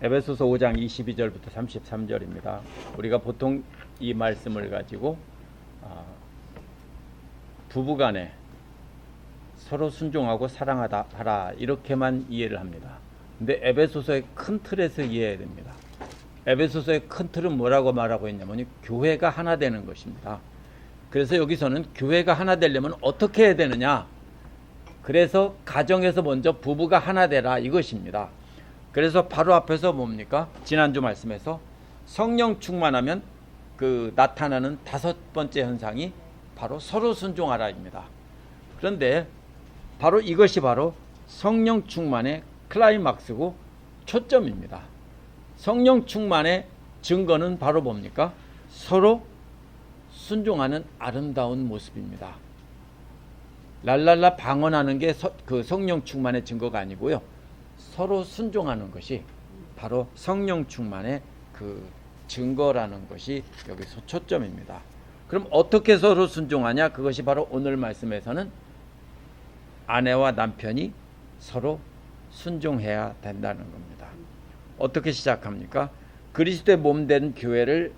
에베소서 5장 22절부터 33절입니다. 우리가 보통 이 말씀을 가지고 부부간에 서로 순종하고 사랑하다 하라 이렇게만 이해를 합니다. 근데 에베소서의 큰 틀에서 이해해야 됩니다. 에베소서의 큰 틀은 뭐라고 말하고 있냐면 교회가 하나 되는 것입니다. 그래서 여기서는 교회가 하나 되려면 어떻게 해야 되느냐, 그래서 가정에서 먼저 부부가 하나 되라 이것입니다. 그래서 바로 앞에서 뭡니까? 지난주 말씀에서 성령 충만하면 그 나타나는 다섯 번째 현상이 바로 서로 순종하라입니다. 그런데 바로 이것이 바로 성령 충만의 클라이막스고 초점입니다. 성령 충만의 증거는 바로 뭡니까? 서로 순종하는 아름다운 모습입니다. 랄랄라 방언하는 게 그 성령 충만의 증거가 아니고요. 서로 순종하는 것이 바로 성령 충만의 그 증거라는 것이 여기서 초점입니다. 그럼 어떻게 서로 순종하냐? 그것이 바로 오늘 말씀에서는 아내와 남편이 서로 순종해야 된다는 겁니다. 어떻게 시작합니까? 그리스도의 몸된 교회를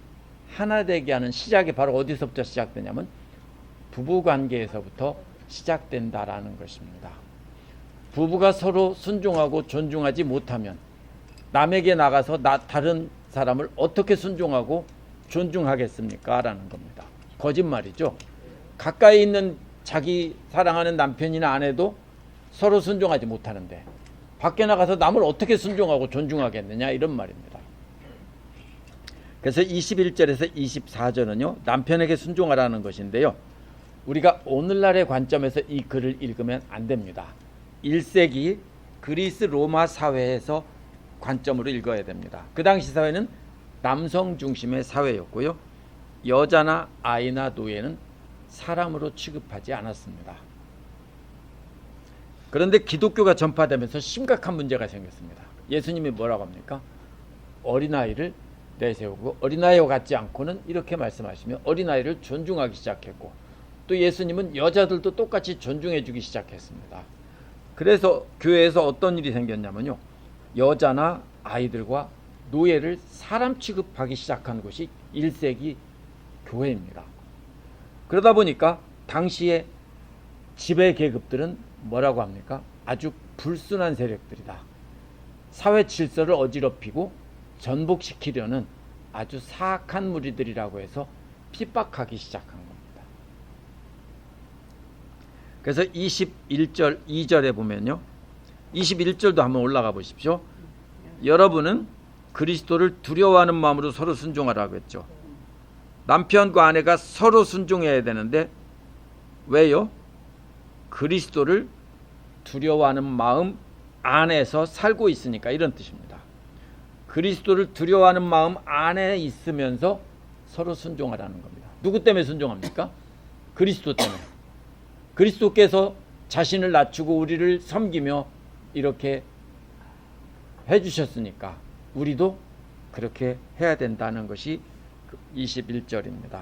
하나 되게 하는 시작이 바로 어디서부터 시작되냐면 부부관계에서부터 시작된다라는 것입니다. 부부가 서로 순종하고 존중하지 못하면 남에게 나가서 다른 사람을 어떻게 순종하고 존중하겠습니까? 라는 겁니다. 거짓말이죠. 가까이 있는 자기 사랑하는 남편이나 아내도 서로 순종하지 못하는데 밖에 나가서 남을 어떻게 순종하고 존중하겠느냐 이런 말입니다. 그래서 21절에서 24절은요 남편에게 순종하라는 것인데요, 우리가 오늘날의 관점에서 이 글을 읽으면 안 됩니다. 1세기 그리스 로마 사회에서 관점으로 읽어야 됩니다. 그 당시 사회는 남성 중심의 사회였고요, 여자나 아이나 노예는 사람으로 취급하지 않았습니다. 그런데 기독교가 전파되면서 심각한 문제가 생겼습니다. 예수님이 뭐라고 합니까? 어린아이를 내세우고 어린아이와 같지 않고는 이렇게 말씀하시며 어린아이를 존중하기 시작했고, 또 예수님은 여자들도 똑같이 존중해 주기 시작했습니다. 그래서 교회에서 어떤 일이 생겼냐면요, 여자나 아이들과 노예를 사람 취급하기 시작한 것이 1세기 교회입니다. 그러다 보니까 당시에 지배 계급들은 뭐라고 합니까? 아주 불순한 세력들이다. 사회 질서를 어지럽히고 전복시키려는 아주 사악한 무리들이라고 해서 핍박하기 시작한 겁니다. 그래서 21절 2절에 보면요, 21절도 한번 올라가 보십시오. 여러분은 그리스도를 두려워하는 마음으로 서로 순종하라고 했죠. 남편과 아내가 서로 순종해야 되는데 왜요? 그리스도를 두려워하는 마음 안에서 살고 있으니까, 이런 뜻입니다. 그리스도를 두려워하는 마음 안에 있으면서 서로 순종하라는 겁니다. 누구 때문에 순종합니까? 그리스도 때문에. 그리스도께서 자신을 낮추고 우리를 섬기며 이렇게 해주셨으니까 우리도 그렇게 해야 된다는 것이 21절입니다.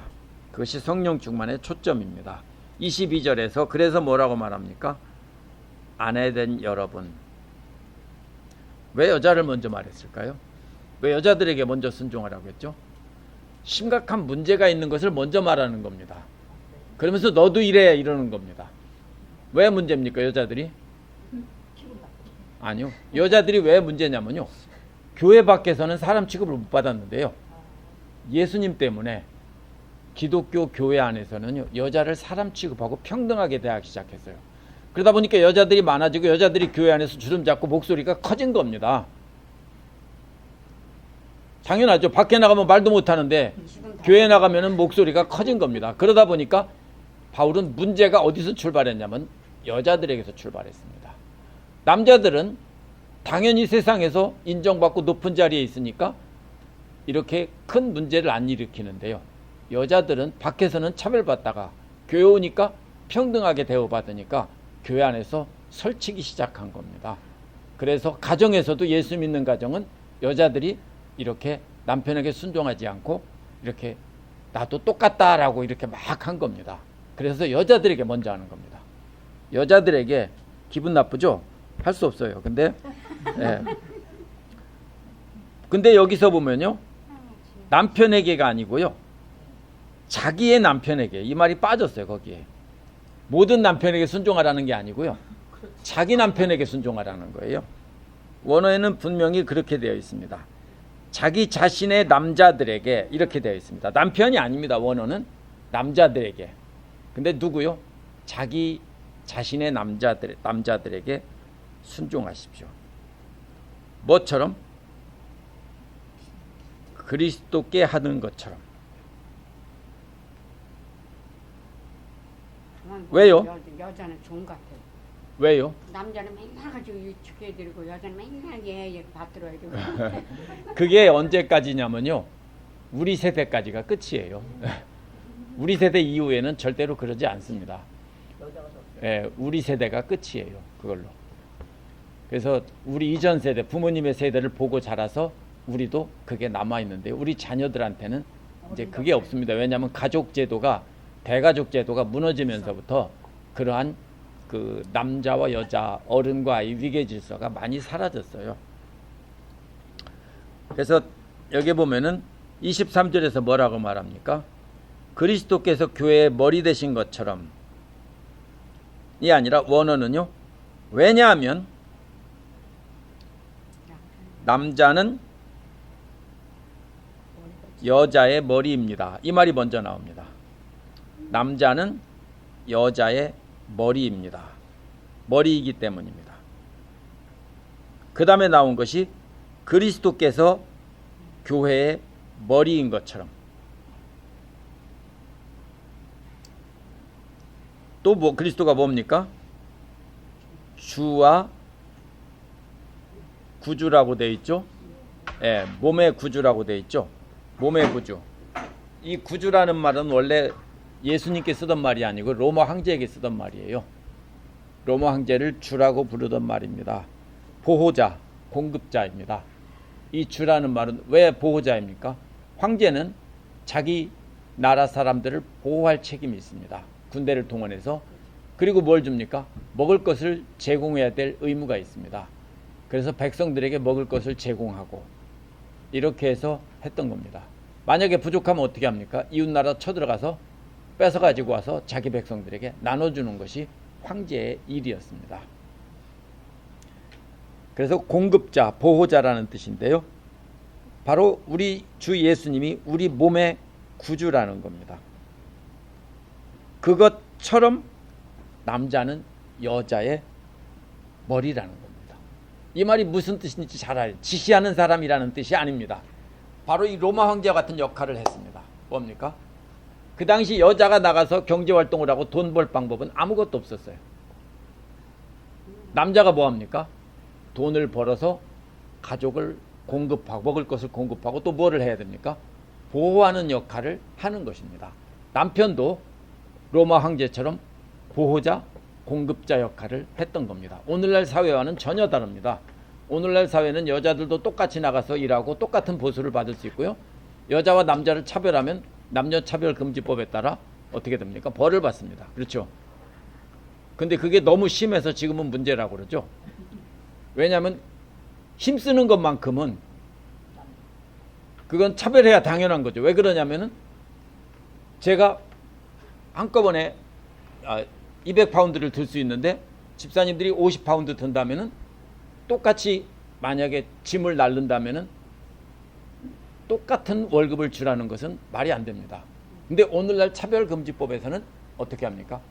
그것이 성령 충만의 초점입니다. 22절에서 그래서 뭐라고 말합니까? 아내된 여러분. 왜 여자를 먼저 말했을까요? 왜 여자들에게 먼저 순종하라고 했죠? 심각한 문제가 있는 것을 먼저 말하는 겁니다. 그러면서 너도 이래 이러는 겁니다. 왜 문제입니까? 여자들이? 아니요. 여자들이 왜 문제냐면요, 교회 밖에서는 사람 취급을 못 받았는데요, 예수님 때문에 기독교 교회 안에서는요 여자를 사람 취급하고 평등하게 대하기 시작했어요. 그러다 보니까 여자들이 많아지고 여자들이 교회 안에서 주름 잡고 목소리가 커진 겁니다. 당연하죠. 밖에 나가면 말도 못하는데 교회에 나가면 목소리가 커진 겁니다. 그러다 보니까 바울은 문제가 어디서 출발했냐면 여자들에게서 출발했습니다. 남자들은 당연히 세상에서 인정받고 높은 자리에 있으니까 이렇게 큰 문제를 안 일으키는데요, 여자들은 밖에서는 차별받다가 교회 오니까 평등하게 대우받으니까 교회 안에서 설치기 시작한 겁니다. 그래서 가정에서도 예수 믿는 가정은 여자들이 이렇게 남편에게 순종하지 않고 이렇게 나도 똑같다라고 이렇게 막 한 겁니다. 그래서 여자들에게 먼저 하는 겁니다. 여자들에게 기분 나쁘죠? 할 수 없어요. 근데 근데 여기서 보면요, 남편에게가 아니고요, 자기의 남편에게, 이 말이 빠졌어요. 거기에 모든 남편에게 순종하라는 게 아니고요, 자기 남편에게 순종하라는 거예요. 원어에는 분명히 그렇게 되어 있습니다. 자기 자신의 남자들에게 이렇게 되어 있습니다. 남편이 아닙니다. 원어는 남자들에게. 근데 누구요? 자기 자신의 남자들에게 순종하십시오. 뭐처럼? 그리스도께 하는 것처럼. 왜요? 여자는 좋은 것 같아요. 왜요? 남자는 맨날 가지고 축해드리고 여자는 맨날 예 받들어야 되고. 그게 언제까지냐면요, 우리 세대까지가 끝이에요. 우리 세대 이후에는 절대로 그러지 않습니다. 예, 우리 세대가 끝이에요. 그걸로. 그래서 우리 이전 세대, 부모님의 세대를 보고 자라서 우리도 그게 남아있는데, 우리 자녀들한테는 이제 그게 없습니다. 왜냐하면 가족 제도가, 대가족 제도가 무너지면서부터 그러한 그 남자와 여자, 어른과 아이 위계 질서가 많이 사라졌어요. 그래서 여기 보면은 23절에서 뭐라고 말합니까? 그리스도께서 교회의 머리 되신 것처럼, 이 아니라 원어는요, 왜냐하면 남자는 여자의 머리입니다. 이 말이 먼저 나옵니다. 남자는 여자의 머리입니다. 머리이기 때문입니다. 그 다음에 나온 것이 그리스도께서 교회의 머리인 것처럼. 또 뭐 그리스도가 뭡니까? 주와 구주라고 되어 있죠. 예, 몸의 구주라고 되어 있죠. 몸의 구주. 이 구주라는 말은 원래 예수님께 쓰던 말이 아니고 로마 황제에게 쓰던 말이에요. 로마 황제를 주라고 부르던 말입니다. 보호자, 공급자입니다. 이 주라는 말은 왜 보호자입니까? 황제는 자기 나라 사람들을 보호할 책임이 있습니다. 군대를 동원해서. 그리고 뭘 줍니까? 먹을 것을 제공해야 될 의무가 있습니다. 그래서 백성들에게 먹을 것을 제공하고 이렇게 해서 했던 겁니다. 만약에 부족하면 어떻게 합니까? 이웃나라 쳐들어가서 뺏어가지고 와서 자기 백성들에게 나눠주는 것이 황제의 일이었습니다. 그래서 공급자, 보호자라는 뜻인데요, 바로 우리 주 예수님이 우리 몸의 구주라는 겁니다. 그것처럼 남자는 여자의 머리라는 겁니다. 이 말이 무슨 뜻인지 잘 알아요. 지시하는 사람이라는 뜻이 아닙니다. 바로 이 로마 황제와 같은 역할을 했습니다. 뭡니까? 그 당시 여자가 나가서 경제활동을 하고 돈 벌 방법은 아무것도 없었어요. 남자가 뭐합니까? 돈을 벌어서 가족을 공급하고, 먹을 것을 공급하고, 또 뭐를 해야 됩니까? 보호하는 역할을 하는 것입니다. 남편도 로마 황제처럼 보호자, 공급자 역할을 했던 겁니다. 오늘날 사회와는 전혀 다릅니다. 오늘날 사회는 여자들도 똑같이 나가서 일하고 똑같은 보수를 받을 수 있고요, 여자와 남자를 차별하면 남녀차별금지법에 따라 어떻게 됩니까? 벌을 받습니다. 그렇죠? 근데 그게 너무 심해서 지금은 문제라고 그러죠. 왜냐하면 힘쓰는 것만큼은 그건 차별해야 당연한 거죠. 왜 그러냐면은 제가 한꺼번에 200파운드를 들 수 있는데 집사님들이 50파운드 든다면은 똑같이 만약에 짐을 나른다면은 똑같은 월급을 주라는 것은 말이 안 됩니다. 근데 오늘날 차별금지법에서는 어떻게 합니까?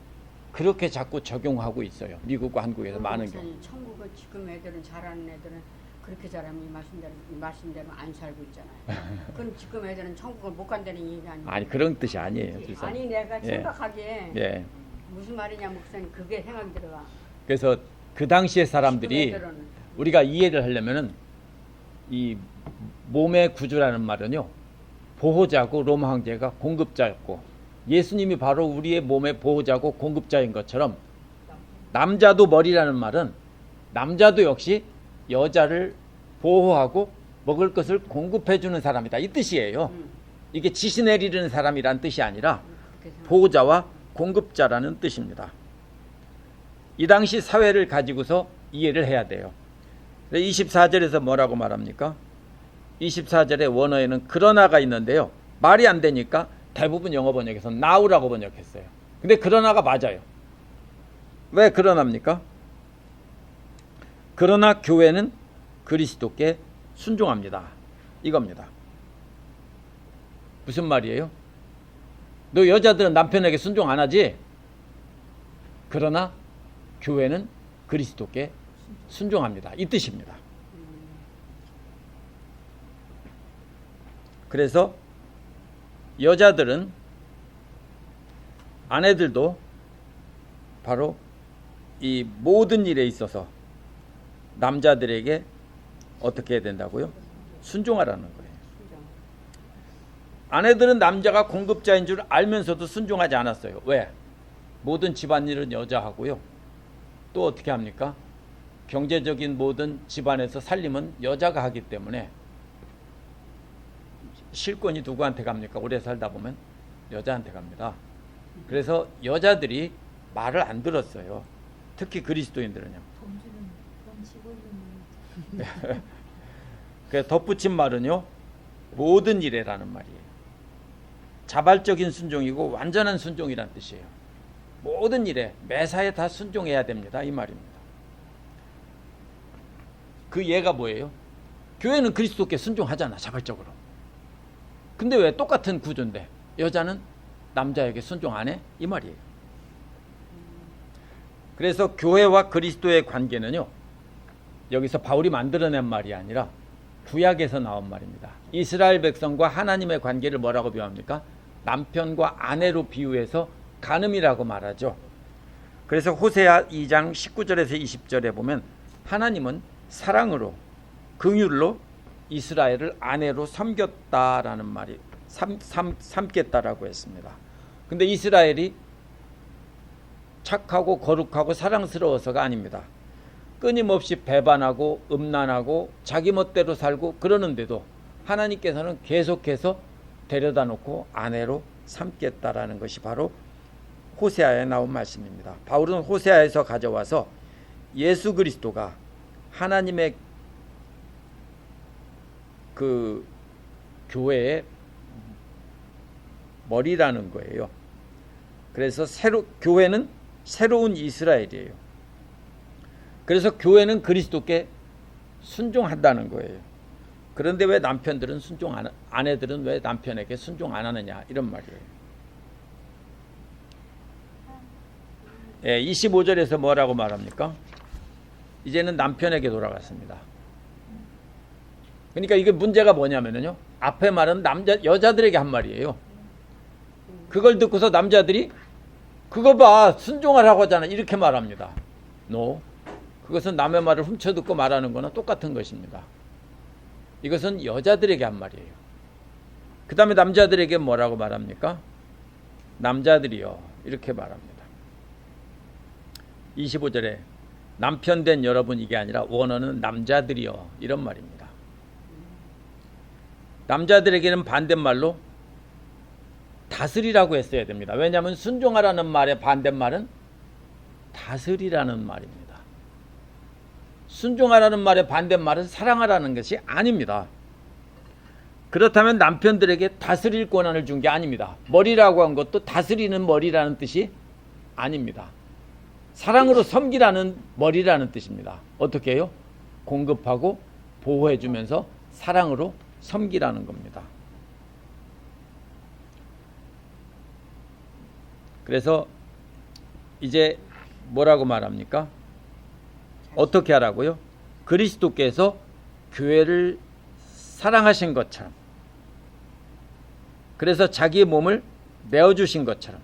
그렇게 자꾸 적용하고 있어요. 미국과 한국에서 많은 경우. 천국은 지금 애들은 잘하는 애들은 그렇게 잘하면 이 말씀대로 안 살고 있잖아요. 그럼 지금 애들은 천국을 못 간다는 얘기 아니에요? 아니, 그런 뜻이 아니에요. 아니, 내가 생각하기에 예. 무슨 말이냐 목사님, 그게 생각이 들어가. 그래서 그 당시의 사람들이 우리가 이해를 하려면은 이 몸의 구주라는 말은요, 보호자고 로마 황제가 공급자였고, 예수님이 바로 우리의 몸의 보호자고 공급자인 것처럼 남자도 머리라는 말은 남자도 역시 여자를 보호하고 먹을 것을 공급해 주는 사람이다, 이 뜻이에요. 이게 지시 내리는 사람이란 뜻이 아니라 보호자와 공급자라는 뜻입니다. 이 당시 사회를 가지고서 이해를 해야 돼요. 24절에서 뭐라고 말합니까? 24절의 원어에는 그러나가 있는데요. 말이 안 되니까 대부분 영어 번역에서 now라고 번역했어요. 근데 그러나가 맞아요. 왜 그러나입니까? 그러나 교회는 그리스도께 순종합니다. 이겁니다. 무슨 말이에요? 너 여자들은 남편에게 순종 안 하지? 그러나 교회는 그리스도께 순종합니다. 이 뜻입니다. 그래서 여자들은, 아내들도 바로 이 모든 일에 있어서 남자들에게 어떻게 해야 된다고요? 순종하라는 거예요. 아내들은 남자가 공급자인 줄 알면서도 순종하지 않았어요. 왜? 모든 집안일은 여자하고요. 또 어떻게 합니까? 경제적인 모든 집안에서 살림은 여자가 하기 때문에 실권이 누구한테 갑니까? 오래 살다 보면 여자한테 갑니다. 그래서 여자들이 말을 안 들었어요. 특히 그리스도인들은요. 그래서 덧붙인 말은요, 모든 일에라는 말이에요. 자발적인 순종이고 완전한 순종이란 뜻이에요. 모든 일에, 매사에 다 순종해야 됩니다. 이 말입니다. 그 예가 뭐예요? 교회는 그리스도께 순종하잖아, 자발적으로. 근데 왜 똑같은 구조인데 여자는 남자에게 순종 안 해? 이 말이에요. 그래서 교회와 그리스도의 관계는요, 여기서 바울이 만들어낸 말이 아니라 구약에서 나온 말입니다. 이스라엘 백성과 하나님의 관계를 뭐라고 비유합니까? 남편과 아내로 비유해서 간음이라고 말하죠. 그래서 호세아 2장 19절에서 20절에 보면 하나님은 사랑으로, 긍휼로 이스라엘을 아내로 섬겼다라는 말이 삼겠다라고 했습니다. 근데 이스라엘이 착하고 거룩하고 사랑스러워서가 아닙니다. 끊임없이 배반하고 음란하고 자기 멋대로 살고 그러는데도 하나님께서는 계속해서 데려다 놓고 아내로 삼겠다라는 것이 바로 호세아에 나온 말씀입니다. 바울은 호세아에서 가져와서 예수 그리스도가 하나님의 그 교회의 머리라는 거예요. 그래서 교회는 새로운 이스라엘이에요. 그래서 교회는 그리스도께 순종한다는 거예요. 그런데 왜 남편들은 아내들은 왜 남편에게 순종 안 하느냐, 이런 말이에요. 25절에서 뭐라고 말합니까? 이제는 남편에게 돌아갔습니다. 그러니까 이게 문제가 뭐냐면요, 앞에 말은 여자들에게 한 말이에요. 그걸 듣고서 남자들이 그거 봐, 순종하라고 하잖아, 이렇게 말합니다. No. 그것은 남의 말을 훔쳐듣고 말하는 거나 똑같은 것입니다. 이것은 여자들에게 한 말이에요. 그 다음에 남자들에게 뭐라고 말합니까? 남자들이요, 이렇게 말합니다. 25절에 남편 된 여러분, 이게 아니라 원어는 남자들이요, 이런 말입니다. 남자들에게는 반대말로 다스리라고 했어야 됩니다. 왜냐하면 순종하라는 말의 반대말은 다스리라는 말입니다. 순종하라는 말의 반대말은 사랑하라는 것이 아닙니다. 그렇다면 남편들에게 다스릴 권한을 준 게 아닙니다. 머리라고 한 것도 다스리는 머리라는 뜻이 아닙니다. 사랑으로 섬기라는 머리라는 뜻입니다. 어떻게 해요? 공급하고 보호해주면서 사랑으로 섬기라는 겁니다. 그래서 이제 뭐라고 말합니까? 어떻게 하라고요? 그리스도께서 교회를 사랑하신 것처럼, 그래서 자기의 몸을 내어주신 것처럼.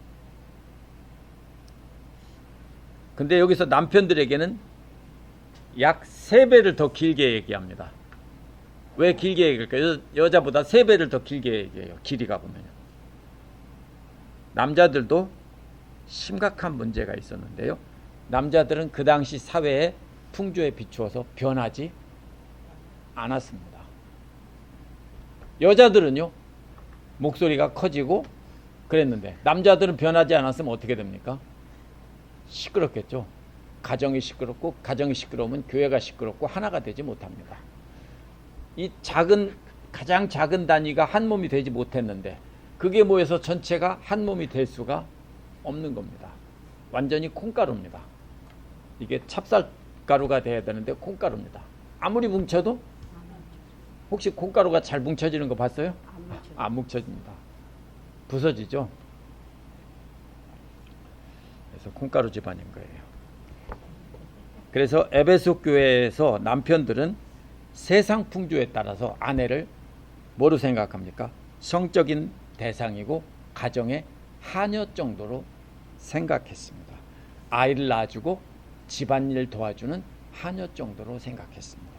근데 여기서 남편들에게는 약 3배를 더 길게 얘기합니다. 왜 길게 얘기할까요? 여자보다 3배를 더 길게 얘기해요. 길이가 보면요. 남자들도 심각한 문제가 있었는데요. 남자들은 그 당시 사회의 풍조에 비추어서 변하지 않았습니다. 여자들은요, 목소리가 커지고 그랬는데 남자들은 변하지 않았으면 어떻게 됩니까? 시끄럽겠죠. 가정이 시끄럽고, 가정이 시끄러우면 교회가 시끄럽고 하나가 되지 못합니다. 이 작은 가장 작은 단위가 한 몸이 되지 못했는데 그게 모여서 전체가 한 몸이 될 수가 없는 겁니다. 완전히 콩가루입니다. 이게 찹쌀가루가 돼야 되는데 콩가루입니다. 아무리 뭉쳐도 혹시 콩가루가 잘 뭉쳐지는 거 봤어요? 안 뭉쳐집니다. 부서지죠. 그래서 콩가루 집안인 거예요. 그래서 에베소 교회에서 남편들은 세상 풍조에 따라서 아내를 뭐로 생각합니까? 성적인 대상이고 가정의 하녀 정도로 생각했습니다. 아이를 낳아주고 집안일 도와주는 하녀 정도로 생각했습니다.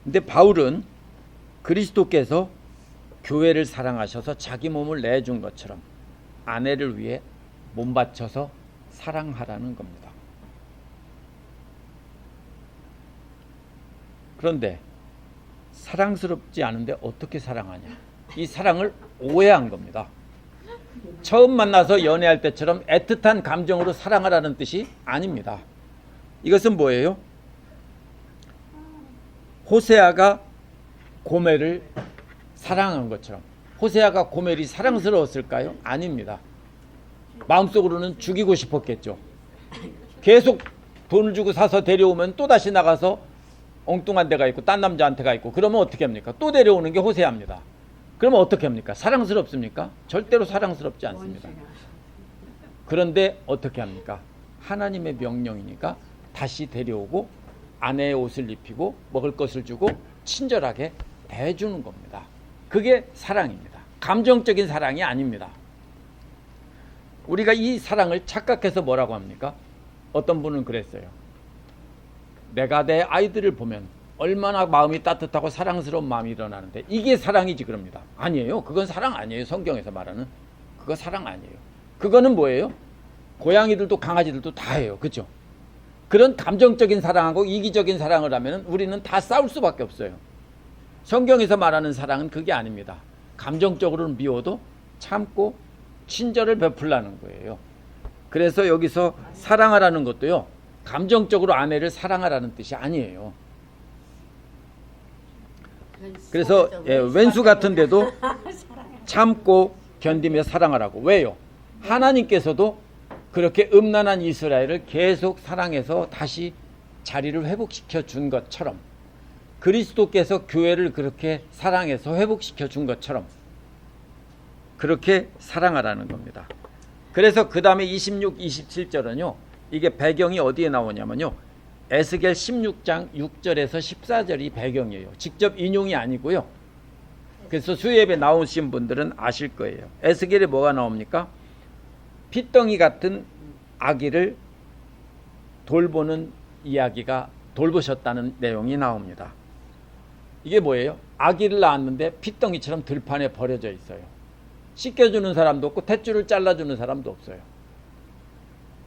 근데 바울은 그리스도께서 교회를 사랑하셔서 자기 몸을 내준 것처럼 아내를 위해 몸 바쳐서 사랑하라는 겁니다. 그런데 사랑스럽지 않은데 어떻게 사랑하냐? 이 사랑을 오해한 겁니다. 처음 만나서 연애할 때처럼 애틋한 감정으로 사랑하라는 뜻이 아닙니다. 이것은 뭐예요? 호세아가 고멜을 사랑한 것처럼. 호세아가 고멜이 사랑스러웠을까요? 아닙니다. 마음속으로는 죽이고 싶었겠죠. 계속 돈을 주고 사서 데려오면 또다시 나가서 엉뚱한 데가 있고 딴 남자한테 가 있고 그러면 어떻게 합니까? 또 데려오는 게 호세아입니다. 그러면 어떻게 합니까? 사랑스럽습니까? 절대로 사랑스럽지 않습니다. 그런데 어떻게 합니까? 하나님의 명령이니까 다시 데려오고 아내의 옷을 입히고 먹을 것을 주고 친절하게 대해주는 겁니다. 그게 사랑입니다. 감정적인 사랑이 아닙니다. 우리가 이 사랑을 착각해서 뭐라고 합니까? 어떤 분은 그랬어요. 내가 내 아이들을 보면 얼마나 마음이 따뜻하고 사랑스러운 마음이 일어나는데 이게 사랑이지 그럽니다. 아니에요. 그건 사랑 아니에요. 성경에서 말하는 그거 사랑 아니에요. 그거는 뭐예요? 고양이들도 강아지들도 다 해요. 그렇죠? 그런 감정적인 사랑하고 이기적인 사랑을 하면 우리는 다 싸울 수밖에 없어요. 성경에서 말하는 사랑은 그게 아닙니다. 감정적으로는 미워도 참고 친절을 베풀라는 거예요. 그래서 여기서 사랑하라는 것도요. 감정적으로 아내를 사랑하라는 뜻이 아니에요. 그래서 왼수 같은 데도 참고 견디며 사랑하라고. 왜요? 하나님께서도 그렇게 음란한 이스라엘을 계속 사랑해서 다시 자리를 회복시켜 준 것처럼 그리스도께서 교회를 그렇게 사랑해서 회복시켜 준 것처럼 그렇게 사랑하라는 겁니다. 그래서 그 다음에 26, 27절은요. 이게 배경이 어디에 나오냐면요. 에스겔 16장 6절에서 14절이 배경이에요. 직접 인용이 아니고요. 그래서 수예배 나오신 분들은 아실 거예요. 에스겔에 뭐가 나옵니까? 핏덩이 같은 아기를 돌보는 이야기가 돌보셨다는 내용이 나옵니다. 이게 뭐예요? 아기를 낳았는데 핏덩이처럼 들판에 버려져 있어요. 씻겨주는 사람도 없고 탯줄을 잘라주는 사람도 없어요.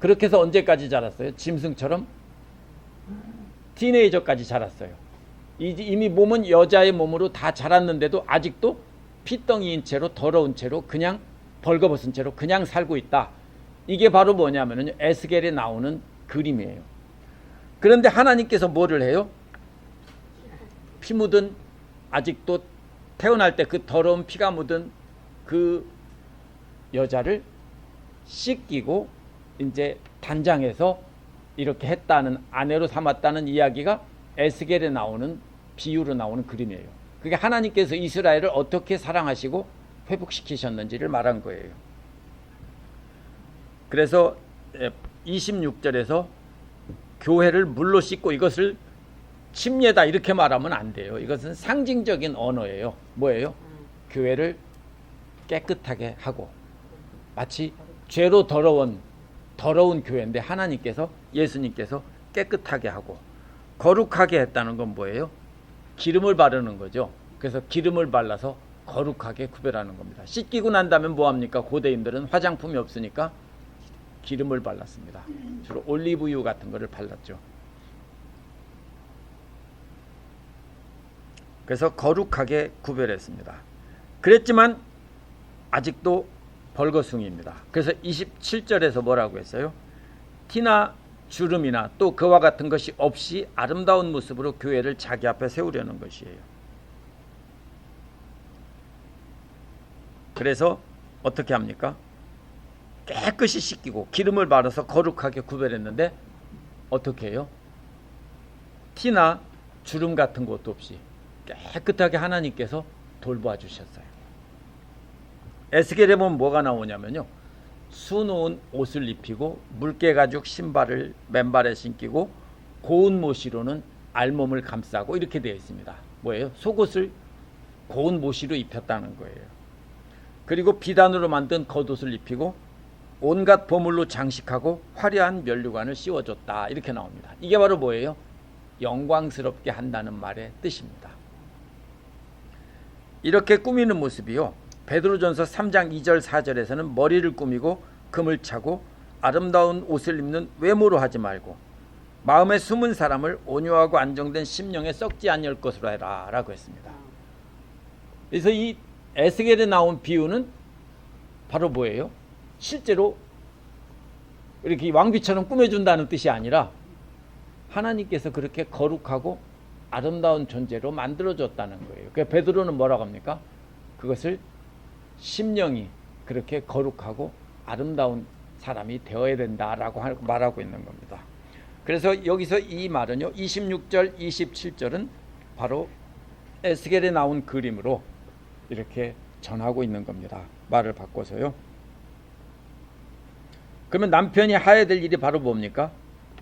그렇게 해서 언제까지 자랐어요? 짐승처럼 티네이저까지 자랐어요. 이미 몸은 여자의 몸으로 다 자랐는데도 아직도 핏덩이인 채로 더러운 채로 그냥 벌거벗은 채로 그냥 살고 있다. 이게 바로 뭐냐면은 에스겔에 나오는 그림이에요. 그런데 하나님께서 뭐를 해요? 피 묻은 아직도 태어날 때 그 더러운 피가 묻은 그 여자를 씻기고 이제 단장해서 이렇게 했다는 아내로 삼았다는 이야기가 에스겔에 나오는 비유로 나오는 그림이에요. 그게 하나님께서 이스라엘을 어떻게 사랑하시고 회복시키셨는지를 말한 거예요. 그래서 26절에서 교회를 물로 씻고 이것을 침례다 이렇게 말하면 안 돼요. 이것은 상징적인 언어예요. 뭐예요? 교회를 깨끗하게 하고 마치 죄로 더러운 교회인데 하나님께서 예수님께서 깨끗하게 하고 거룩하게 했다는 건 뭐예요? 기름을 바르는 거죠. 그래서 기름을 발라서 거룩하게 구별하는 겁니다. 씻기고 난 다음에 뭐합니까? 고대인들은 화장품이 없으니까 기름을 발랐습니다. 주로 올리브유 같은 거를 발랐죠. 그래서 거룩하게 구별했습니다. 그랬지만 아직도 벌거숭이입니다. 그래서 27절에서 뭐라고 했어요? 티나 주름이나 또 그와 같은 것이 없이 아름다운 모습으로 교회를 자기 앞에 세우려는 것이에요. 그래서 어떻게 합니까? 깨끗이 씻기고 기름을 바르서 거룩하게 구별했는데 어떻게 해요? 티나 주름 같은 것도 없이 깨끗하게 하나님께서 돌봐 주셨어요. 에스겔에 보면 뭐가 나오냐면요, 수놓은 옷을 입히고 물개 가죽 신발을 맨발에 신기고 고운 모시로는 알몸을 감싸고 이렇게 되어 있습니다. 뭐예요? 속옷을 고운 모시로 입혔다는 거예요. 그리고 비단으로 만든 겉옷을 입히고 온갖 보물로 장식하고 화려한 면류관을 씌워줬다, 이렇게 나옵니다. 이게 바로 뭐예요? 영광스럽게 한다는 말의 뜻입니다. 이렇게 꾸미는 모습이요, 베드로전서 3장 2절 4절에서는 머리를 꾸미고 금을 차고 아름다운 옷을 입는 외모로 하지 말고 마음에 숨은 사람을 온유하고 안정된 심령에 썩지 않을 것으로 해라 라고 했습니다. 그래서 이 에스겔에 나온 비유는 바로 뭐예요? 실제로 이렇게 왕비처럼 꾸며준다는 뜻이 아니라 하나님께서 그렇게 거룩하고 아름다운 존재로 만들어줬다는 거예요. 그래서 베드로는 뭐라고 합니까? 그것을 심령이 그렇게 거룩하고 아름다운 사람이 되어야 된다라고 말하고 있는 겁니다. 그래서 여기서 이 말은요, 26절, 27절은 바로 에스겔에 나온 그림으로 이렇게 전하고 있는 겁니다. 말을 바꿔서요. 그러면 남편이 하야 될 일이 바로 뭡니까?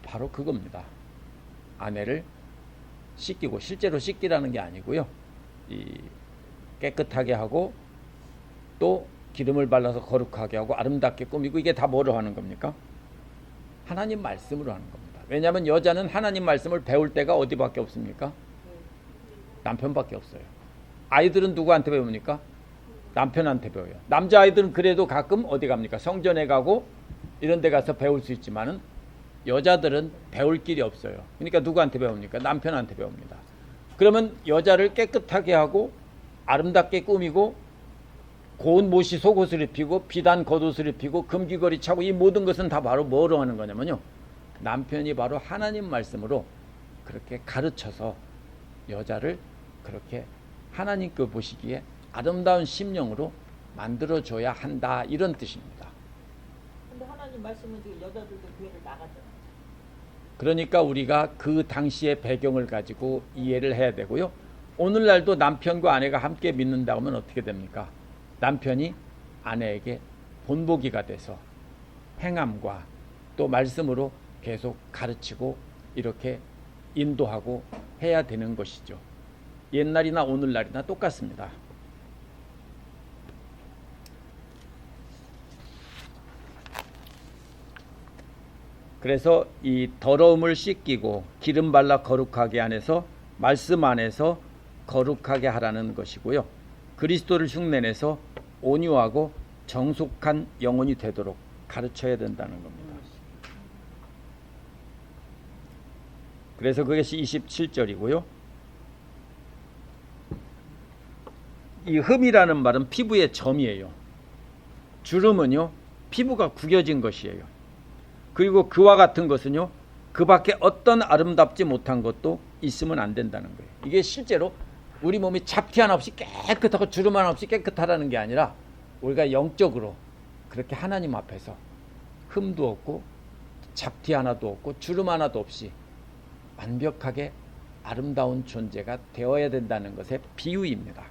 바로 그겁니다. 아내를 씻기고, 실제로 씻기라는 게 아니고요, 깨끗하게 하고 또 기름을 발라서 거룩하게 하고 아름답게 꾸미고, 이게 다 뭐로 하는 겁니까? 하나님 말씀으로 하는 겁니다. 왜냐하면 여자는 하나님 말씀을 배울 때가 어디밖에 없습니까? 남편밖에 없어요. 아이들은 누구한테 배웁니까? 남편한테 배워요. 남자아이들은 그래도 가끔 어디 갑니까? 성전에 가고 이런 데 가서 배울 수 있지만은 여자들은 배울 길이 없어요. 그러니까 누구한테 배웁니까? 남편한테 배웁니다. 그러면 여자를 깨끗하게 하고 아름답게 꾸미고 고운 모시 속옷을 입히고 비단 겉옷을 입히고 금귀걸이 차고, 이 모든 것은 다 바로 뭐로 하는 거냐면요, 남편이 바로 하나님 말씀으로 그렇게 가르쳐서 여자를 그렇게 하나님께 보시기에 아름다운 심령으로 만들어줘야 한다, 이런 뜻입니다. 근데 하나님 말씀은 지금 여자들도 교회를 나가잖아요. 그러니까 우리가 그 당시의 배경을 가지고 이해를 해야 되고요. 오늘날도 남편과 아내가 함께 믿는다고 하면 어떻게 됩니까? 남편이 아내에게 본보기가 돼서 행함과 또 말씀으로 계속 가르치고 이렇게 인도하고 해야 되는 것이죠. 옛날이나 오늘날이나 똑같습니다. 그래서 이 더러움을 씻기고 기름 발라 거룩하게 안에서 말씀 안에서 거룩하게 하라는 것이고요. 그리스도를 흉내내서 온유하고 정숙한 영혼이 되도록 가르쳐야 된다는 겁니다. 그래서 그것이 27절이고요. 이 흠이라는 말은 피부의 점이에요. 주름은요, 피부가 구겨진 것이에요. 그리고 그와 같은 것은요, 그 밖에 어떤 아름답지 못한 것도 있으면 안 된다는 거예요. 이게 실제로 우리 몸이 잡티 하나 없이 깨끗하고 주름 하나 없이 깨끗하다는 게 아니라 우리가 영적으로 그렇게 하나님 앞에서 흠도 없고 잡티 하나도 없고 주름 하나도 없이 완벽하게 아름다운 존재가 되어야 된다는 것의 비유입니다.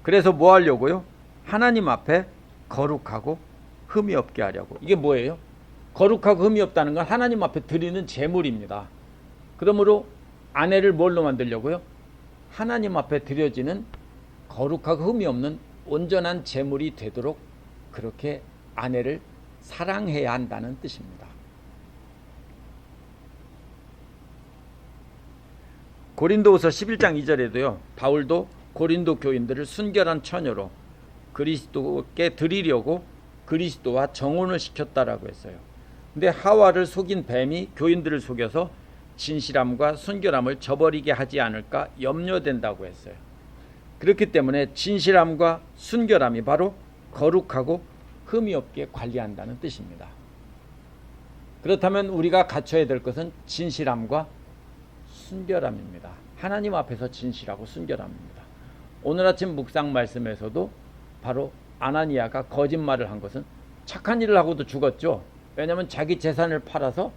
그래서 뭐 하려고요? 하나님 앞에 거룩하고 흠이 없게 하려고. 이게 뭐예요? 거룩하고 흠이 없다는 건 하나님 앞에 드리는 제물입니다. 그러므로 아내를 뭘로 만들려고요? 하나님 앞에 드려지는 거룩하고 흠이 없는 온전한 제물이 되도록 그렇게 아내를 사랑해야 한다는 뜻입니다. 고린도후서 11장 2절에도요, 바울도 고린도 교인들을 순결한 처녀로 그리스도께 드리려고 그리스도와 정혼을 시켰다라고 했어요. 근데 하와를 속인 뱀이 교인들을 속여서 진실함과 순결함을 저버리게 하지 않을까 염려된다고 했어요. 그렇기 때문에 진실함과 순결함이 바로 거룩하고 흠이 없게 관리한다는 뜻입니다. 그렇다면 우리가 갖춰야 될 것은 진실함과 순결함입니다. 하나님 앞에서 진실하고 순결합니다. 오늘 아침 묵상 말씀에서도 바로 아나니아가 거짓말을 한 것은 착한 일을 하고도 죽었죠. 왜냐하면 자기 재산을 팔아서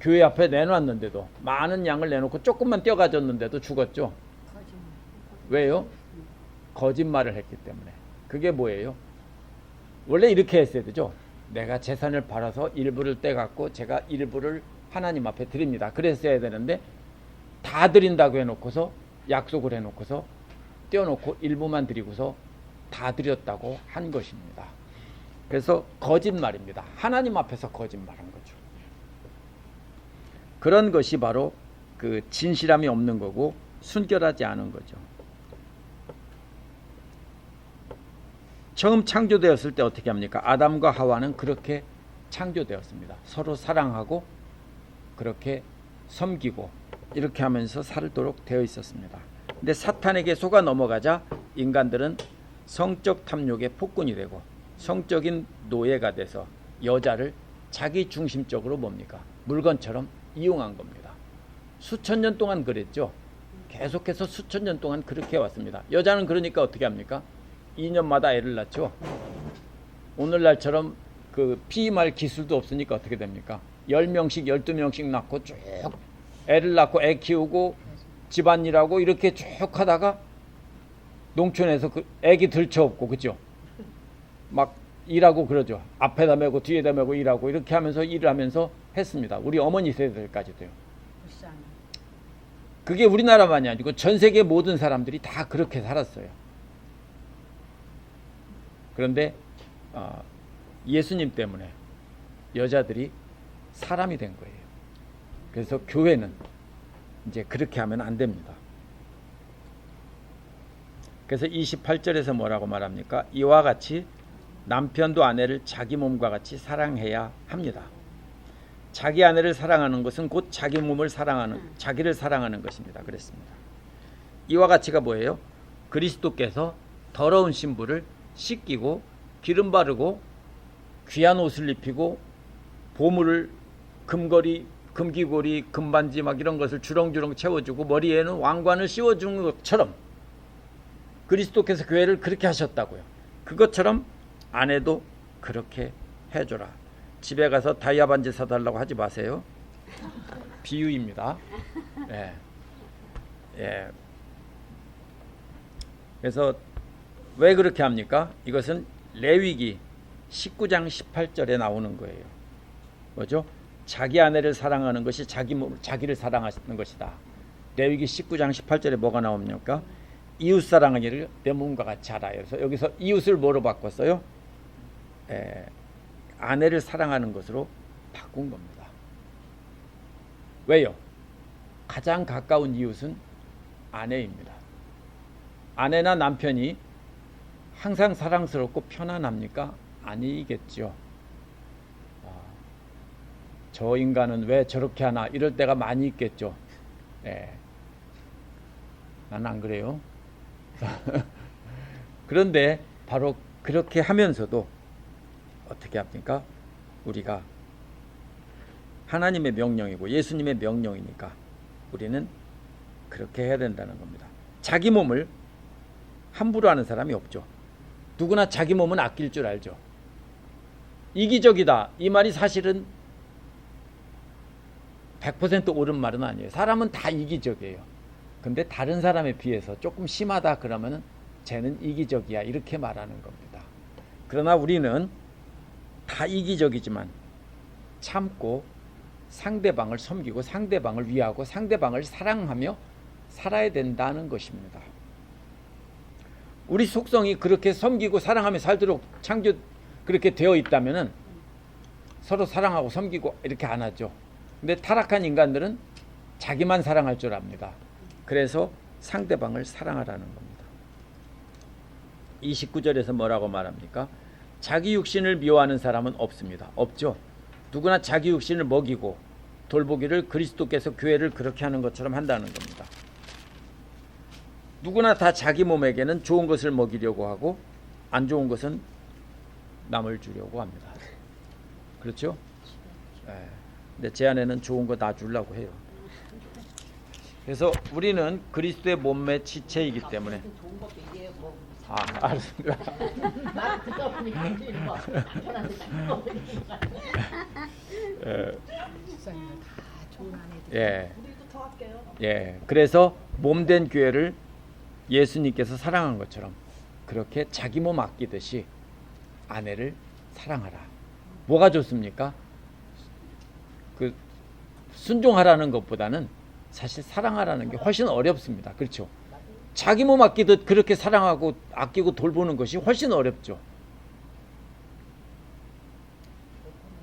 교회 앞에 내놨는데도, 많은 양을 내놓고 조금만 떼어가졌는데도 죽었죠. 거짓말. 왜요? 거짓말을 했기 때문에. 그게 뭐예요? 원래 이렇게 했어야 되죠. 내가 재산을 팔아서 일부를 떼갖고 제가 일부를 하나님 앞에 드립니다. 그랬어야 되는데 다 드린다고 해놓고서, 약속을 해놓고서 떼어놓고 일부만 드리고서 다 드렸다고 한 것입니다. 그래서 거짓말입니다. 하나님 앞에서 거짓말한 거죠. 그런 것이 바로 그 진실함이 없는 거고 순결하지 않은 거죠. 처음 창조되었을 때 어떻게 합니까? 아담과 하와는 그렇게 창조되었습니다. 서로 사랑하고 그렇게 섬기고 이렇게 하면서 살도록 되어 있었습니다. 근데 사탄에게 속아 넘어가자 인간들은 성적 탐욕의 폭군이 되고 성적인 노예가 돼서 여자를 자기 중심적으로 뭡니까? 물건처럼 이용한 겁니다. 수천 년 동안 그랬죠. 계속해서 수천 년 동안 그렇게 해왔습니다. 여자는 그러니까 어떻게 합니까? 2년마다 애를 낳죠. 오늘날처럼 그 피임할 기술도 없으니까 어떻게 됩니까? 10명씩 12명씩 낳고 쭉 애를 낳고 애 키우고 집안일하고 이렇게 쭉 하다가 농촌에서 그 애기 들쳐없고, 그죠? 막 일하고 그러죠. 앞에다 메고 뒤에다 메고 일하고 이렇게 하면서 일을 하면서 했습니다. 우리 어머니 세대까지도요. 불쌍해. 그게 우리나라만이 아니고 전 세계 모든 사람들이 다 그렇게 살았어요. 그런데 예수님 때문에 여자들이 사람이 된 거예요. 그래서 교회는 이제 그렇게 하면 안 됩니다. 그래서 28절에서 뭐라고 말합니까? 이와 같이 남편도 아내를 자기 몸과 같이 사랑해야 합니다. 자기 아내를 사랑하는 것은 곧 자기 몸을 사랑하는, 자기를 사랑하는 것입니다. 그랬습니다. 이와 같이가 뭐예요? 그리스도께서 더러운 신부를 씻기고 기름 바르고 귀한 옷을 입히고 보물을, 금거리, 금귀고리, 금반지 막 이런 것을 주렁주렁 채워주고 머리에는 왕관을 씌워주는 것처럼 그리스도께서 교회를 그렇게 하셨다고요. 그것처럼 아내도 그렇게 해줘라. 집에 가서 다이아 반지 사달라고 하지 마세요. 비유입니다. 예. 예. 그래서 왜 그렇게 합니까? 이것은 레위기 19장 18절에 나오는 거예요. 뭐죠? 자기 아내를 사랑하는 것이 자기를 사랑하는 것이다. 레위기 19장 18절에 뭐가 나옵니까? 이웃 사랑하기를 내 몸과 같이 하라. 그래서 여기서 이웃을 뭐로 바꿨어요? 아내를 사랑하는 것으로 바꾼 겁니다. 왜요? 가장 가까운 이웃은 아내입니다. 아내나 남편이 항상 사랑스럽고 편안합니까? 아니겠죠. 저 인간은 왜 저렇게 하나 이럴 때가 많이 있겠죠. 나는 안 그래요. 그런데 바로 그렇게 하면서도 어떻게 합니까? 우리가 하나님의 명령이고 예수님의 명령이니까 우리는 그렇게 해야 된다는 겁니다. 자기 몸을 함부로 하는 사람이 없죠. 누구나 자기 몸은 아낄 줄 알죠. 이기적이다, 이 말이 사실은 100% 옳은 말은 아니에요. 사람은 다 이기적이에요. 근데 다른 사람에 비해서 조금 심하다 그러면은 쟤는 이기적이야 이렇게 말하는 겁니다. 그러나 우리는 다 이기적이지만 참고 상대방을 섬기고 상대방을 위하고 상대방을 사랑하며 살아야 된다는 것입니다. 우리 속성이 그렇게 섬기고 사랑하며 살도록 창조 그렇게 되어 있다면은 서로 사랑하고 섬기고 이렇게 안 하죠. 근데 타락한 인간들은 자기만 사랑할 줄 압니다. 그래서 상대방을 사랑하라는 겁니다. 29절에서 뭐라고 말합니까? 자기 육신을 미워하는 사람은 없습니다. 없죠. 누구나 자기 육신을 먹이고 돌보기를 그리스도께서 교회를 그렇게 하는 것처럼 한다는 겁니다. 누구나 다 자기 몸에게는 좋은 것을 먹이려고 하고 안 좋은 것은 남을 주려고 합니다. 그렇죠? 근데 제 아내는 좋은 거 놔주려고 해요. 그래서 우리는 그리스도의 몸매 지체이기 때문에 좋은 것도 이게 뭐 알았습니다. 말 듣다 보니까 뭐 남편한테 딱 예, 집사님들 다 좋은 아내들. 예, 우리도 더 할게요. 예. 그래서 몸된 교회를 예수님께서 사랑한 것처럼 그렇게 자기 몸 아끼듯이 아내를 사랑하라. 뭐가 좋습니까? 그 순종하라는 것보다는 사실 사랑하라는 게 훨씬 어렵습니다. 그렇죠? 자기 몸 아끼듯 그렇게 사랑하고 아끼고 돌보는 것이 훨씬 어렵죠.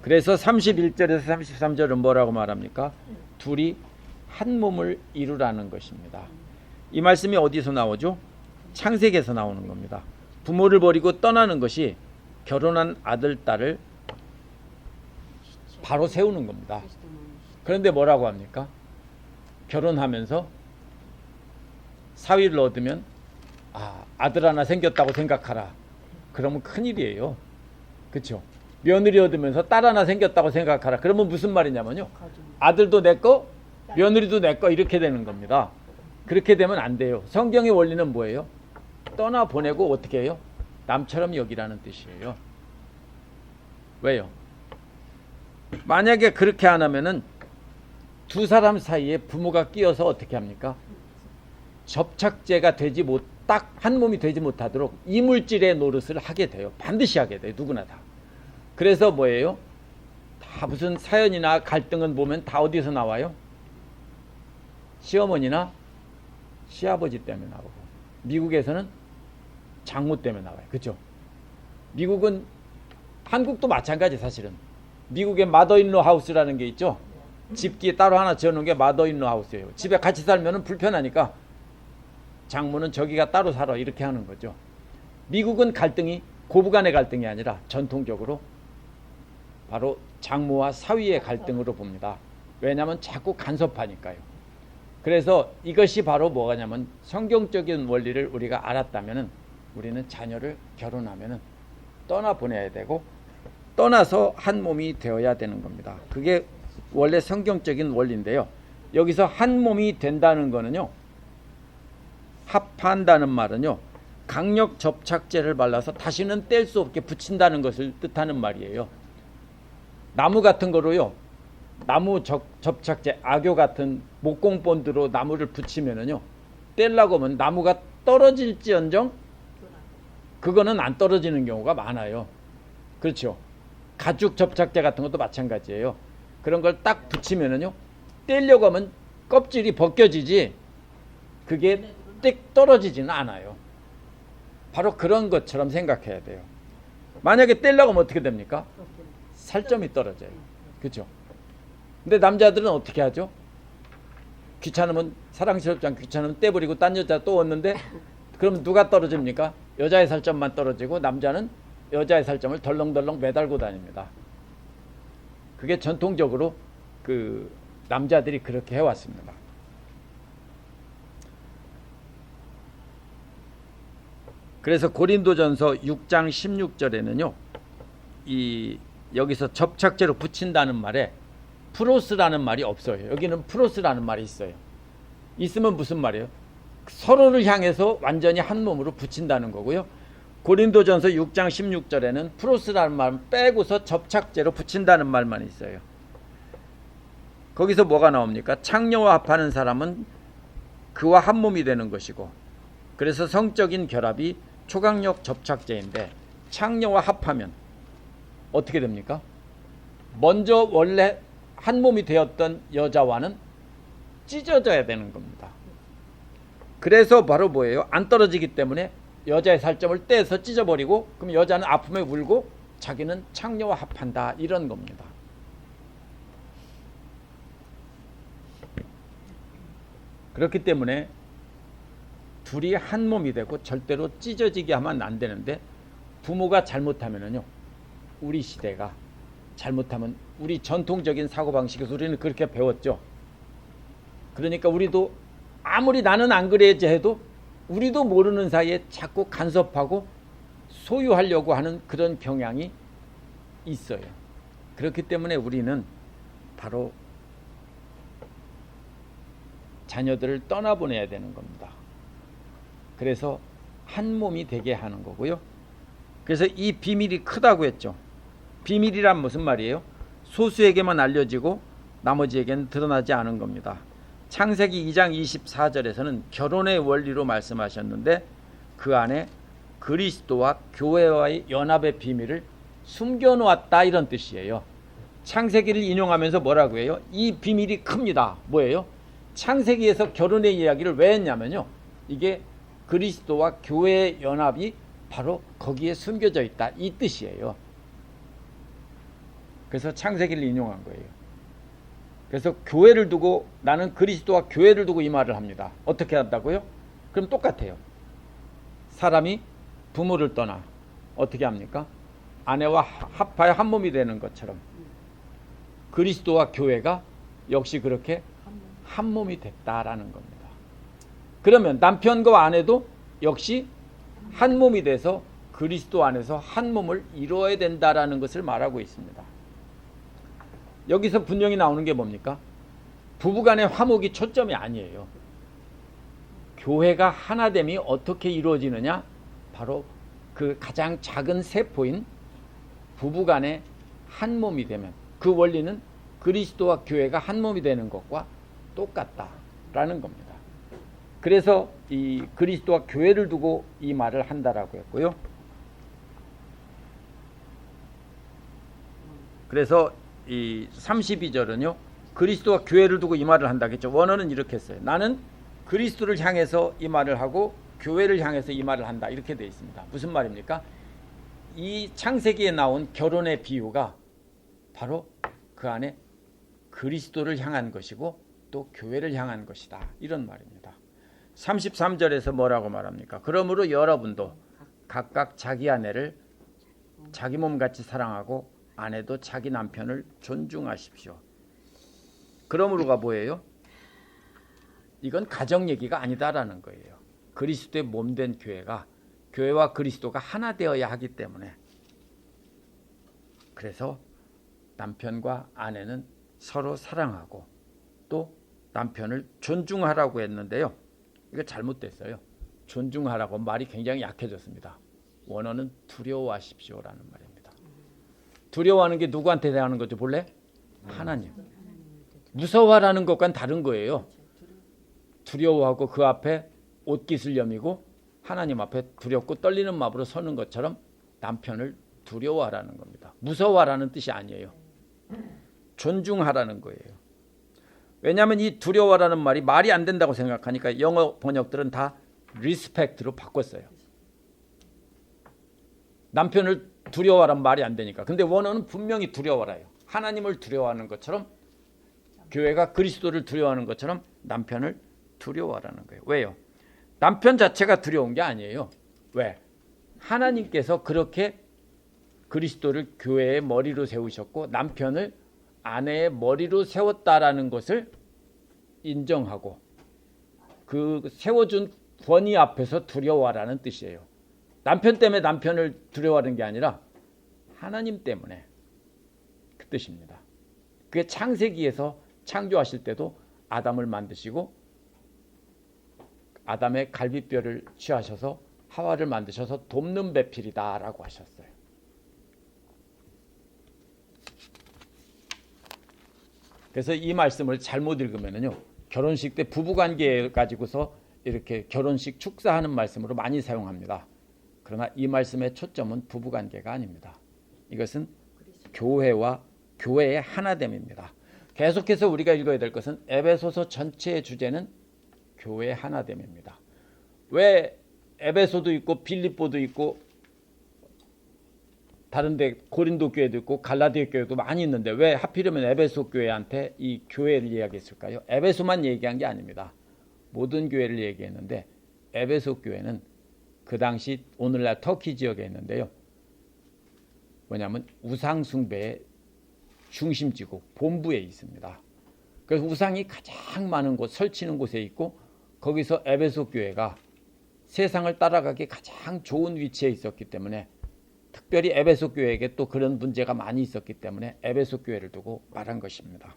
그래서 31절에서 33절은 뭐라고 말합니까? 둘이 한 몸을 이루라는 것입니다. 이 말씀이 어디서 나오죠? 창세기에서 나오는 겁니다. 부모를 버리고 떠나는 것이 결혼한 아들, 딸을 바로 세우는 겁니다. 그런데 뭐라고 합니까? 결혼하면서 사위를 얻으면 아들 하나 생겼다고 생각하라. 그러면 큰일이에요. 그렇죠? 며느리 얻으면서 딸 하나 생겼다고 생각하라. 그러면 무슨 말이냐면요. 아들도 내 거, 며느리도 내 거 이렇게 되는 겁니다. 그렇게 되면 안 돼요. 성경의 원리는 뭐예요? 떠나보내고 어떻게 해요? 남처럼 여기라는 뜻이에요. 왜요? 만약에 그렇게 안 하면은 두 사람 사이에 부모가 끼어서 어떻게 합니까? 접착제가 되지 딱 한 몸이 되지 못하도록 이물질의 노릇을 하게 돼요. 반드시 하게 돼요. 누구나 다. 그래서 뭐예요? 다 무슨 사연이나 갈등은 보면 다 어디서 나와요? 시어머니나 시아버지 때문에 나오고, 미국에서는 장모 때문에 나와요. 그렇죠? 미국은, 한국도 마찬가지. 사실은 미국의 마더인로 하우스라는 게 있죠. 집기 따로 하나 지어놓은 게 마더인로 하우스예요. 집에 같이 살면은 불편하니까 장모는 저기가 따로 살아 이렇게 하는 거죠. 미국은 갈등이 고부간의 갈등이 아니라 전통적으로 바로 장모와 사위의 갈등으로 봅니다. 왜냐하면 자꾸 간섭하니까요. 그래서 이것이 바로 뭐냐면 성경적인 원리를 우리가 알았다면은 우리는 자녀를 결혼하면은 떠나보내야 되고 떠나서 한 몸이 되어야 되는 겁니다. 그게 원래 성경적인 원리인데요. 여기서 한 몸이 된다는 거는요, 합한다는 말은요, 강력 접착제를 발라서 다시는 뗄 수 없게 붙인다는 것을 뜻하는 말이에요. 나무 같은 거로요, 나무 접착제, 악교 같은 목공본드로 나무를 붙이면은요, 떼려고 하면 나무가 떨어질지언정 그거는 안 떨어지는 경우가 많아요. 그렇죠? 가죽 접착제 같은 것도 마찬가지예요. 그런 걸 딱 붙이면은요, 떼려고 하면 껍질이 벗겨지지 그게 띡 떨어지지는 않아요. 바로 그런 것처럼 생각해야 돼요. 만약에 떼려고 하면 어떻게 됩니까? 살점이 떨어져요. 그렇죠? 근데 남자들은 어떻게 하죠? 귀찮으면, 사랑스럽지 않고 귀찮으면 떼버리고 딴 여자 또 얻는데, 그러면 누가 떨어집니까? 여자의 살점만 떨어지고 남자는 여자의 살점을 덜렁덜렁 매달고 다닙니다. 그게 전통적으로 그 남자들이 그렇게 해왔습니다. 그래서 고린도전서 6장 16절에는요, 여기서 접착제로 붙인다는 말에 프로스라는 말이 없어요. 여기는 프로스라는 말이 있어요. 있으면 무슨 말이에요? 서로를 향해서 완전히 한 몸으로 붙인다는 거고요. 고린도전서 6장 16절에는 프로스라는 말 빼고서 접착제로 붙인다는 말만 있어요. 거기서 뭐가 나옵니까? 창녀와 합하는 사람은 그와 한 몸이 되는 것이고, 그래서 성적인 결합이 초강력 접착제인데, 창녀와 합하면 어떻게 됩니까? 먼저 원래 한 몸이 되었던 여자와는 찢어져야 되는 겁니다. 그래서 바로 뭐예요? 안 떨어지기 때문에 여자의 살점을 떼서 찢어버리고, 그럼 여자는 아픔에 울고 자기는 창녀와 합한다, 이런 겁니다. 그렇기 때문에 둘이 한 몸이 되고 절대로 찢어지게 하면 안 되는데, 부모가 잘못하면은요, 우리 시대가 잘못하면, 우리 전통적인 사고방식에서 우리는 그렇게 배웠죠. 그러니까 우리도 아무리 나는 안 그래야지 해도 우리도 모르는 사이에 자꾸 간섭하고 소유하려고 하는 그런 경향이 있어요. 그렇기 때문에 우리는 바로 자녀들을 떠나보내야 되는 겁니다. 그래서 한 몸이 되게 하는 거고요. 그래서 이 비밀이 크다고 했죠. 비밀이란 무슨 말이에요? 소수에게만 알려지고 나머지에게는 드러나지 않은 겁니다. 창세기 2장 24절에서는 결혼의 원리로 말씀하셨는데 그 안에 그리스도와 교회와의 연합의 비밀을 숨겨놓았다 이런 뜻이에요. 창세기를 인용하면서 뭐라고 해요? 이 비밀이 큽니다. 뭐예요? 창세기에서 결혼의 이야기를 왜 했냐면요. 이게 그리스도와 교회의 연합이 바로 거기에 숨겨져 있다 이 뜻이에요. 그래서 창세기를 인용한 거예요. 그래서 교회를 두고 나는 그리스도와 교회를 두고 이 말을 합니다. 어떻게 한다고요? 그럼 똑같아요. 사람이 부모를 떠나 어떻게 합니까? 아내와 합하여 한 몸이 되는 것처럼 그리스도와 교회가 역시 그렇게 한 몸이 됐다라는 겁니다. 그러면 남편과 아내도 역시 한 몸이 돼서 그리스도 안에서 한 몸을 이루어야 된다라는 것을 말하고 있습니다. 여기서 분명히 나오는 게 뭡니까? 부부간의 화목이 초점이 아니에요. 교회가 하나됨이 어떻게 이루어지느냐? 바로 그 가장 작은 세포인 부부간의 한 몸이 되면 그 원리는 그리스도와 교회가 한 몸이 되는 것과 똑같다라는 겁니다. 그래서 이 그리스도와 교회를 두고 이 말을 한다라고 했고요. 그래서 이 32절은요. 그리스도와 교회를 두고 이 말을 한다겠죠. 원어는 이렇게 했어요. 나는 그리스도를 향해서 이 말을 하고 교회를 향해서 이 말을 한다. 이렇게 되어 있습니다. 무슨 말입니까? 이 창세기에 나온 결혼의 비유가 바로 그 안에 그리스도를 향한 것이고 또 교회를 향한 것이다. 이런 말입니다. 33절에서 뭐라고 말합니까? 그러므로 여러분도 각각 자기 아내를 자기 몸같이 사랑하고 아내도 자기 남편을 존중하십시오. 그러므로가 뭐예요? 이건 가정 얘기가 아니다라는 거예요. 그리스도의 몸된 교회가 교회와 그리스도가 하나 되어야 하기 때문에 그래서 남편과 아내는 서로 사랑하고 또 남편을 존중하라고 했는데요. 이거 잘못됐어요. 존중하라고 말이 굉장히 약해졌습니다. 원어는 두려워하십시오라는 말입니다. 두려워하는 게 누구한테 대하는 거죠? 본래? 하나님. 무서워하라는 것과는 다른 거예요. 두려워하고 그 앞에 옷깃을 여미고 하나님 앞에 두렵고 떨리는 마음으로 서는 것처럼 남편을 두려워하라는 겁니다. 무서워하라는 뜻이 아니에요. 존중하라는 거예요. 왜냐하면 이 두려워라는 말이 안 된다고 생각하니까 영어 번역들은 다 respect로 바꿨어요. 남편을 두려워하라는 말이 안 되니까. 근데 원어는 분명히 두려워라요. 하나님을 두려워하는 것처럼 교회가 그리스도를 두려워하는 것처럼 남편을 두려워하라는 거예요. 왜요? 남편 자체가 두려운 게 아니에요. 왜? 하나님께서 그렇게 그리스도를 교회의 머리로 세우셨고 남편을 아내의 머리로 세웠다라는 것을 인정하고 그 세워준 권위 앞에서 두려워하라는 뜻이에요. 남편 때문에 남편을 두려워하는 게 아니라 하나님 때문에 그 뜻입니다. 그게 창세기에서 창조하실 때도 아담을 만드시고 아담의 갈비뼈를 취하셔서 하와를 만드셔서 돕는 배필이다라고 하셨어요. 그래서 이 말씀을 잘못 읽으면요, 결혼식 때 부부관계 가지고서 이렇게 결혼식 축사하는 말씀으로 많이 사용합니다. 그러나 이 말씀의 초점은 부부관계가 아닙니다. 이것은 교회와 교회의 하나됨입니다. 계속해서 우리가 읽어야 될 것은 에베소서 전체의 주제는 교회의 하나됨입니다. 왜 에베소도 있고 빌립보도 있고 다른데 고린도 교회도 있고 갈라디아 교회도 많이 있는데 왜 하필이면 에베소 교회한테 이 교회를 이야기했을까요? 에베소만 얘기한 게 아닙니다. 모든 교회를 얘기했는데 에베소 교회는 그 당시 오늘날 터키 지역에 있는데요. 뭐냐면 우상 숭배의 중심지고 본부에 있습니다. 그래서 우상이 가장 많은 곳, 설치는 곳에 있고 거기서 에베소 교회가 세상을 따라가기 가장 좋은 위치에 있었기 때문에 특별히 에베소 교회에게 또 그런 문제가 많이 있었기 때문에 에베소 교회를 두고 말한 것입니다.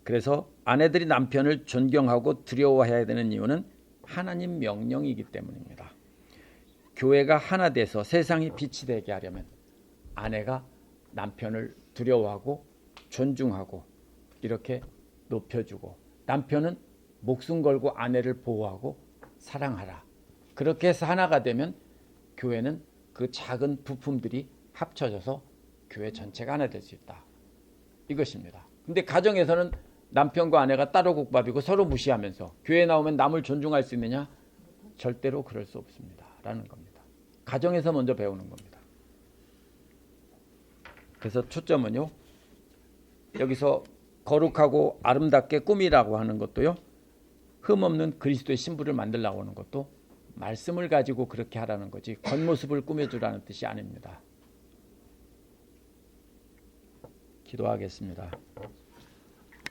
그래서 아내들이 남편을 존경하고 두려워해야 되는 이유는 하나님 명령이기 때문입니다. 교회가 하나 돼서 세상이 빛이 되게 하려면 아내가 남편을 두려워하고 존중하고 이렇게 높여주고, 남편은 목숨 걸고 아내를 보호하고 사랑하라. 그렇게 해서 하나가 되면 교회는 그 작은 부품들이 합쳐져서 교회 전체가 하나 될 수 있다. 이것입니다. 근데 가정에서는 남편과 아내가 따로 국밥이고 서로 무시하면서 교회 나오면 남을 존중할 수 있느냐? 절대로 그럴 수 없습니다. 라는 겁니다. 가정에서 먼저 배우는 겁니다. 그래서 초점은요, 여기서 거룩하고 아름답게 꾸미라고 하는 것도요, 흠없는 그리스도의 신부를 만들라고 하는 것도 말씀을 가지고 그렇게 하라는 거지 겉모습을 꾸며주라는 뜻이 아닙니다. 기도하겠습니다.